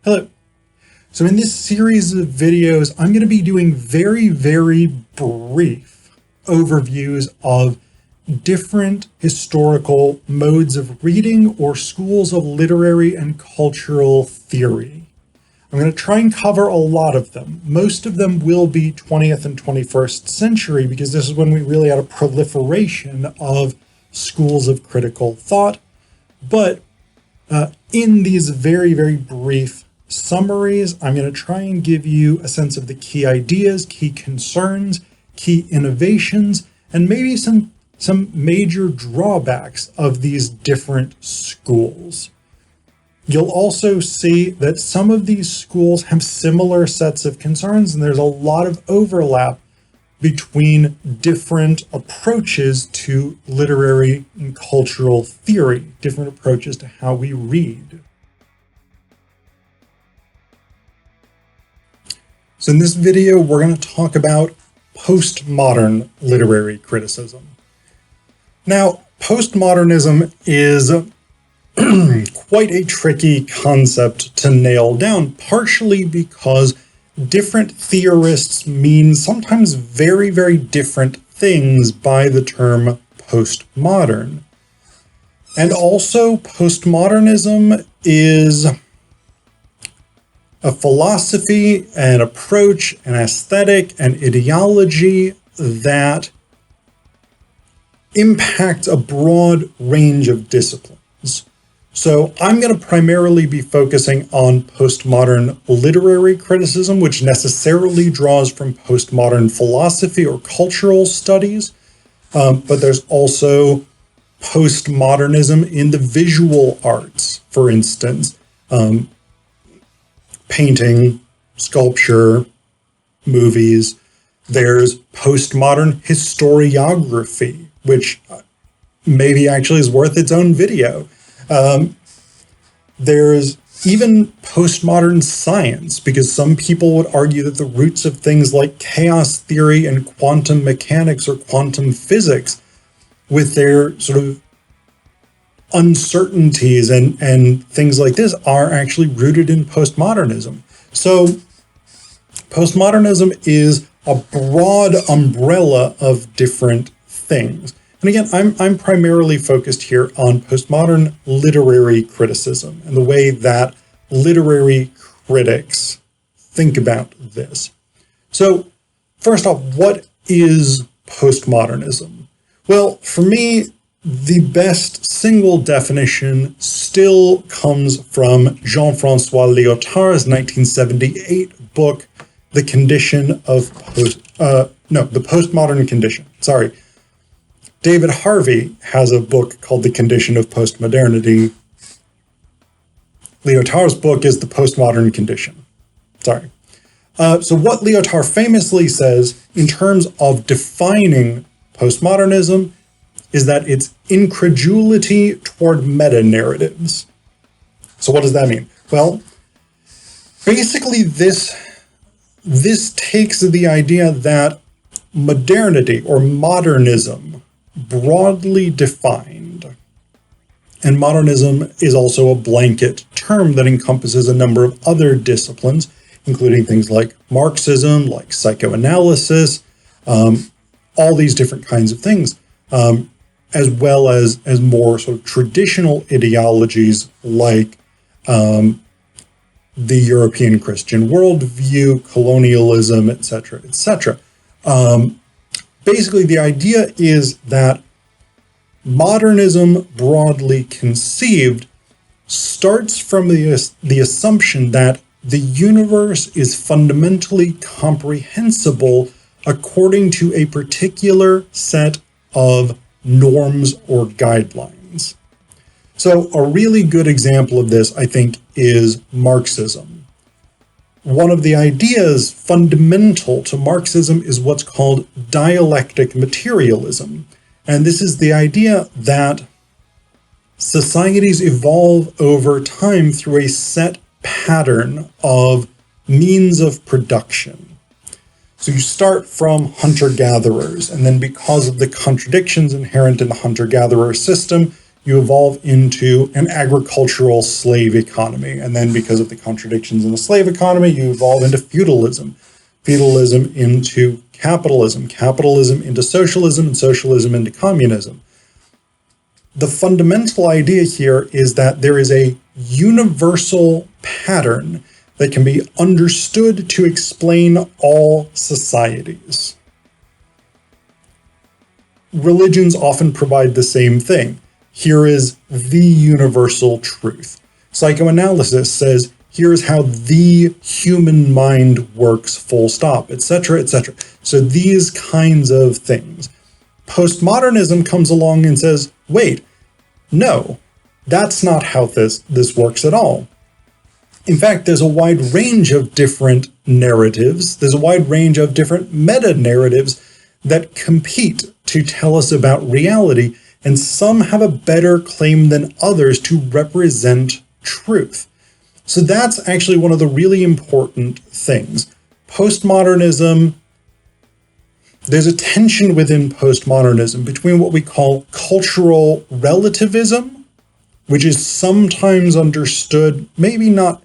Hello. So in this series of videos, I'm going to be doing very brief overviews of different historical modes of reading or schools of literary and cultural theory. I'm going to try and cover a lot of them. Most of them will be 20th and 21st century because this is when we really had a proliferation of schools of critical thought. But in these very brief summaries, I'm going to try and give you a sense of the key ideas, key concerns, key innovations, and maybe some major drawbacks of these different schools. You'll also see that some of these schools have similar sets of concerns, and there's a lot of overlap between different approaches to literary and cultural theory, different approaches to how we read. So in this video, we're going to talk about postmodern literary criticism. Now, postmodernism is quite a tricky concept to nail down, partially because different theorists mean sometimes very different things by the term postmodern. And also, postmodernism is a philosophy, an approach, an aesthetic, an ideology that impacts a broad range of disciplines. So I'm going to primarily be focusing on postmodern literary criticism, which necessarily draws from postmodern philosophy or cultural studies. But there's also postmodernism in the visual arts, for instance. Painting, sculpture, movies. There's postmodern historiography, which maybe actually is worth its own video. There's even postmodern science, because some people would argue that the roots of things like chaos theory and quantum mechanics or quantum physics, with their sort of uncertainties and things like this, are actually rooted in postmodernism. So postmodernism is a broad umbrella of different things. And again, I'm primarily focused here on postmodern literary criticism and the way that literary critics think about this. So first off, what is postmodernism? Well, for me, the best single definition still comes from Jean-François Lyotard's 1978 book, The Postmodern Condition. Sorry. David Harvey has a book called The Condition of Postmodernity. Lyotard's book is The Postmodern Condition. Sorry. So what Lyotard famously says in terms of defining postmodernism is that it's incredulity toward meta-narratives. So what does that mean? Well, basically this takes the idea that modernity or modernism, broadly defined, and modernism is also a blanket term that encompasses a number of other disciplines, including things like Marxism, like psychoanalysis, all these different kinds of things. As well as more sort of traditional ideologies like the European Christian worldview, colonialism, etc., etc. Basically, the idea is that modernism, broadly conceived, starts from the assumption that the universe is fundamentally comprehensible according to a particular set of norms or guidelines. So a really good example of this, I think, is Marxism. One of the ideas fundamental to Marxism is what's called dialectic materialism. And this is the idea that societies evolve over time through a set pattern of means of production. So you start from hunter-gatherers, and then because of the contradictions inherent in the hunter-gatherer system, you evolve into an agricultural slave economy. And then because of the contradictions in the slave economy, you evolve into feudalism, feudalism into capitalism, capitalism into socialism, and socialism into communism. The fundamental idea here is that there is a universal pattern that can be understood to explain all societies. Religions often provide the same thing. Here is the universal truth. Psychoanalysis says, here's how the human mind works, full stop, etc., etc. So these kinds of things. Postmodernism comes along and says, wait, no, that's not how this works at all. In fact, there's a wide range of different narratives. There's a wide range of different meta-narratives that compete to tell us about reality, and some have a better claim than others to represent truth. So that's actually one of the really important things. Postmodernism, there's a tension within postmodernism between what we call cultural relativism, which is sometimes understood, maybe not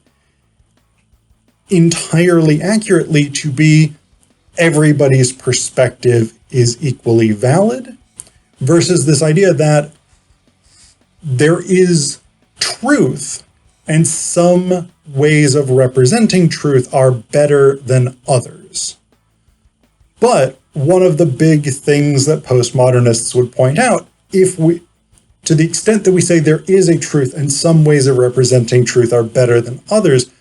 entirely accurately, to be everybody's perspective is equally valid, versus this idea that there is truth and some ways of representing truth are better than others. But one of the big things that postmodernists would point out, to the extent that we say there is a truth and some ways of representing truth are better than others,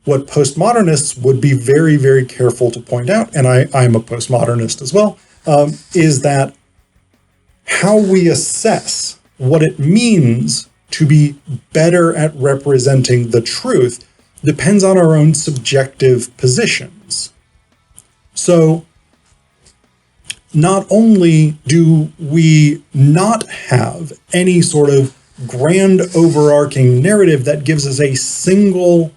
what postmodernists would be very, very careful to point out, and I'm a postmodernist as well, is that how we assess what it means to be better at representing the truth depends on our own subjective positions. So not only do we not have any sort of grand overarching narrative that gives us a single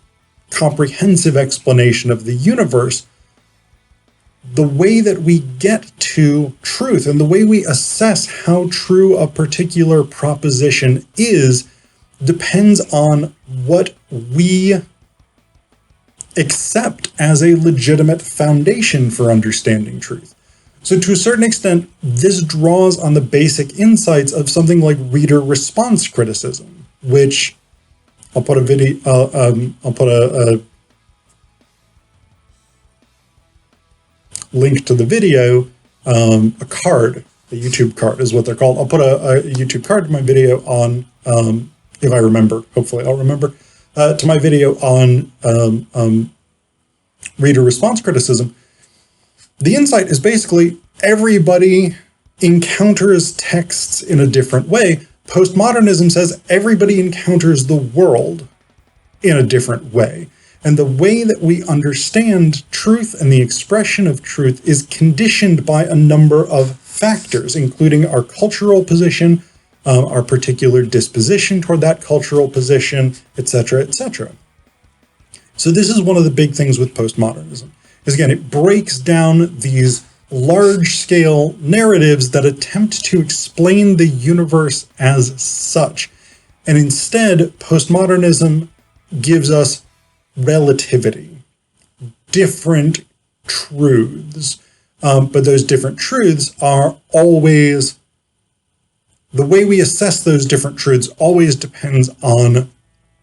comprehensive explanation of the universe, the way that we get to truth and the way we assess how true a particular proposition is depends on what we accept as a legitimate foundation for understanding truth. So to a certain extent, this draws on the basic insights of something like reader response criticism, which I'll put a link to the video, a card, a YouTube card is what they're called. I'll put a YouTube card to my video on, if I remember, hopefully I'll remember, to my video on reader response criticism. The insight is basically everybody encounters texts in a different way. Postmodernism says everybody encounters the world in a different way. And the way that we understand truth and the expression of truth is conditioned by a number of factors, including our cultural position, our particular disposition toward that cultural position, etc., etc. So this is one of the big things with postmodernism, is again, it breaks down these large-scale narratives that attempt to explain the universe as such. And instead, postmodernism gives us relativity, different truths. But those different truths are always, the way we assess those different truths always depends on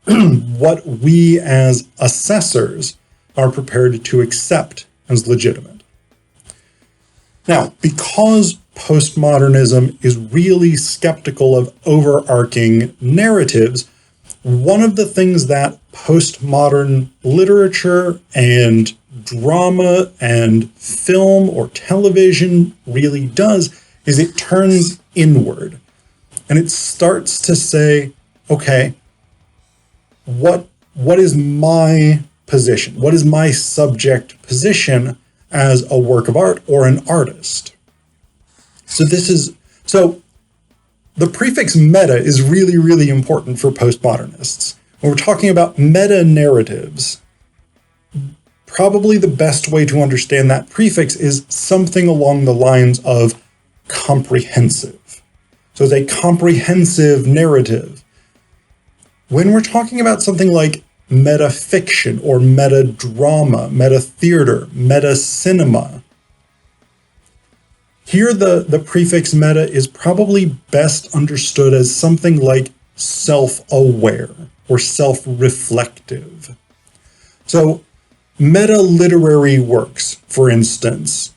what we as assessors are prepared to accept as legitimate. Now, because postmodernism is really skeptical of overarching narratives, one of the things that postmodern literature and drama and film or television really does is it turns inward and it starts to say, okay, what is my position? What is my subject position as a work of art or an artist? So the prefix meta is really, really important for postmodernists. When we're talking about meta-narratives, probably the best way to understand that prefix is something along the lines of comprehensive. So it's a comprehensive narrative. When we're talking about something like metafiction or metadrama, meta-theater, meta-cinema, here the prefix meta is probably best understood as something like self-aware or self-reflective. So meta-literary works, for instance,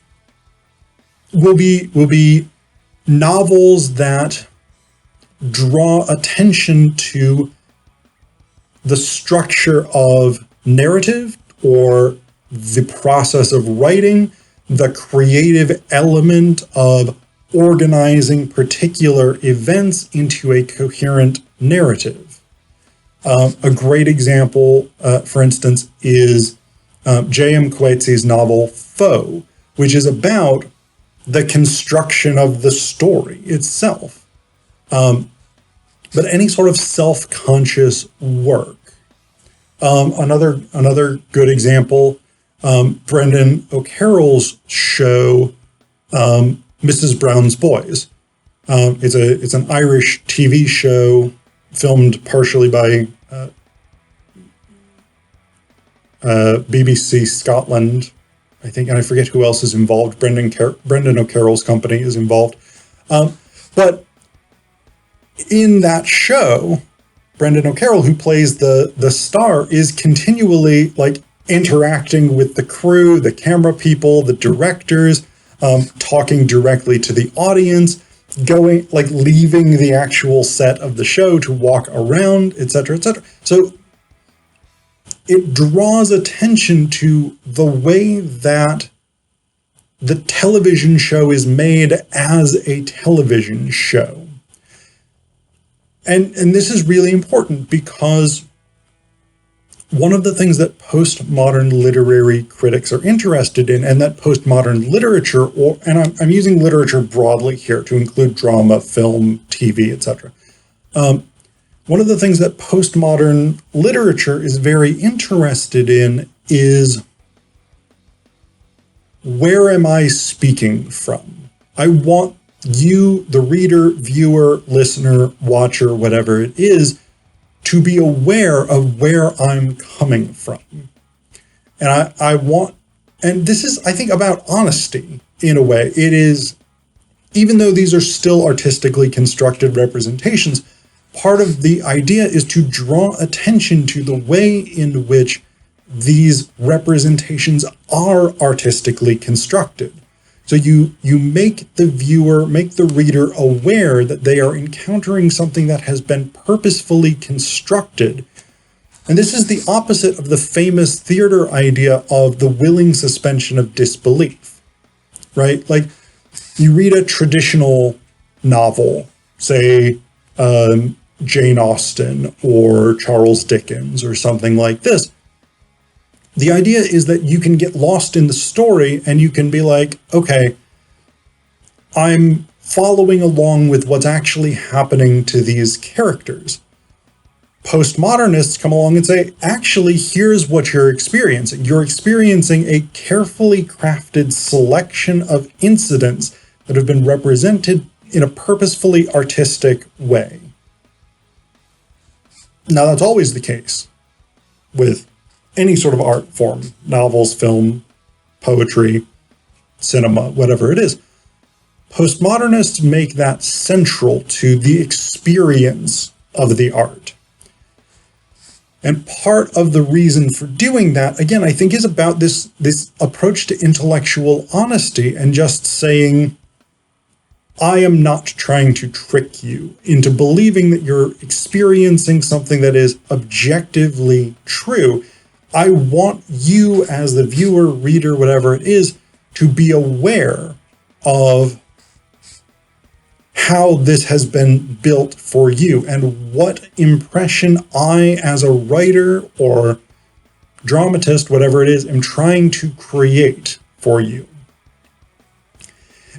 will be novels that draw attention to the structure of narrative or the process of writing, the creative element of organizing particular events into a coherent narrative. A great example, for instance, is J.M. Coetzee's novel Foe, which is about the construction of the story itself. But any sort of self-conscious work. Another good example, Brendan O'Carroll's show, Mrs. Brown's Boys. It's an Irish TV show filmed partially by BBC Scotland, I think, and I forget who else is involved. Brendan O'Carroll's company is involved. But in that show, Brendan O'Carroll, who plays the star, is continually like interacting with the crew, the camera people, the directors, talking directly to the audience, going like leaving the actual set of the show to walk around, etc., etc. So it draws attention to the way that the television show is made as a television show. And this is really important because one of the things that postmodern literary critics are interested in, and that postmodern literature, and I'm using literature broadly here to include drama, film, TV, etc. One of the things that postmodern literature is very interested in is, where am I speaking from? I want you, the reader, viewer, listener, watcher, whatever it is, to be aware of where I'm coming from. And I want, and this is, I think, about honesty in a way. It is, even though these are still artistically constructed representations, part of the idea is to draw attention to the way in which these representations are artistically constructed. So you make the viewer, make the reader aware that they are encountering something that has been purposefully constructed. And this is the opposite of the famous theater idea of the willing suspension of disbelief, right? Like you read a traditional novel, say Jane Austen or Charles Dickens or something like this. The idea is that you can get lost in the story and you can be like, okay, I'm following along with what's actually happening to these characters. Postmodernists come along and say, actually, here's what you're experiencing. You're experiencing a carefully crafted selection of incidents that have been represented in a purposefully artistic way. Now, that's always the case with any sort of art form, novels, film, poetry, cinema, whatever it is. Postmodernists make that central to the experience of the art. And part of the reason for doing that, again, I think is about this approach to intellectual honesty and just saying, I am not trying to trick you into believing that you're experiencing something that is objectively true. I want you as the viewer, reader, whatever it is, to be aware of how this has been built for you and what impression I, as a writer or dramatist, whatever it is, am trying to create for you.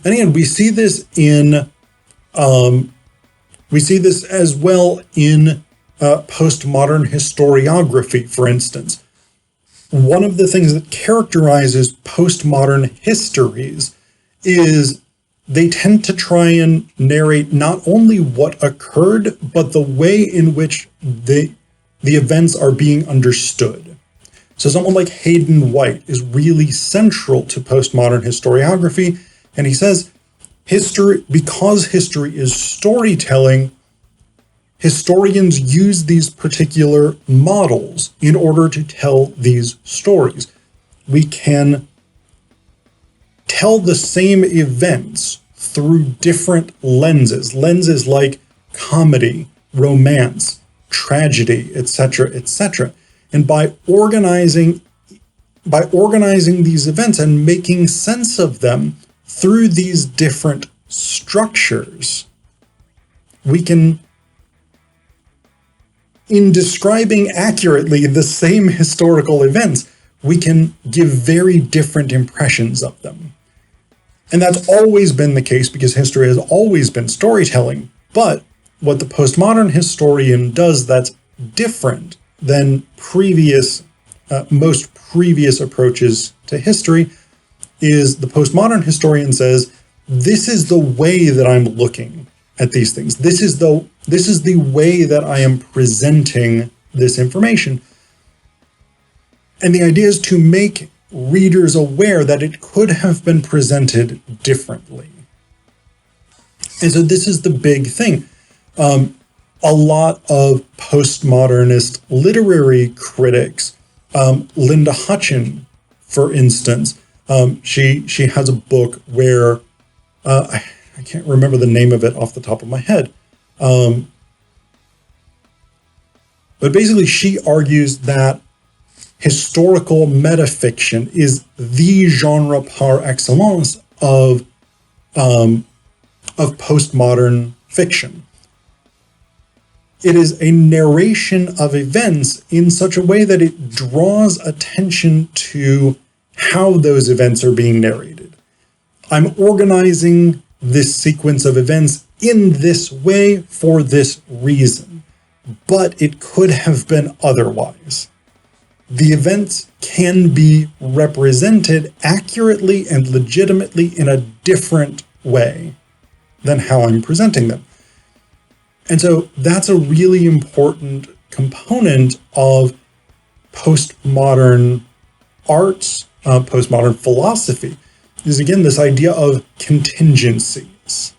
And again, we see this as well in postmodern historiography, for instance. One of the things that characterizes postmodern histories is they tend to try and narrate not only what occurred, but the way in which the events are being understood. So someone like Hayden White is really central to postmodern historiography, and he says, because history is storytelling, historians use these particular models in order to tell these stories. We can tell the same events through different lenses like comedy, romance, tragedy, etc., etc. And by organizing these events and making sense of them through these different structures, we can, in describing accurately the same historical events, we can give very different impressions of them. And that's always been the case because history has always been storytelling. But what the postmodern historian does that's different than most previous approaches to history is the postmodern historian says, this is the way that I'm looking at these things. This is the way that I am presenting this information. And the idea is to make readers aware that it could have been presented differently. And so this is the big thing. A lot of postmodernist literary critics, Linda Hutchin, for instance, she has a book where, I can't remember the name of it off the top of my head, but basically she argues that historical metafiction is the genre par excellence of postmodern fiction. It is a narration of events in such a way that it draws attention to how those events are being narrated. I'm organizing this sequence of events in this way for this reason, but it could have been otherwise. The events can be represented accurately and legitimately in a different way than how I'm presenting them. And so that's a really important component of postmodern arts, postmodern philosophy, is again this idea of contingencies.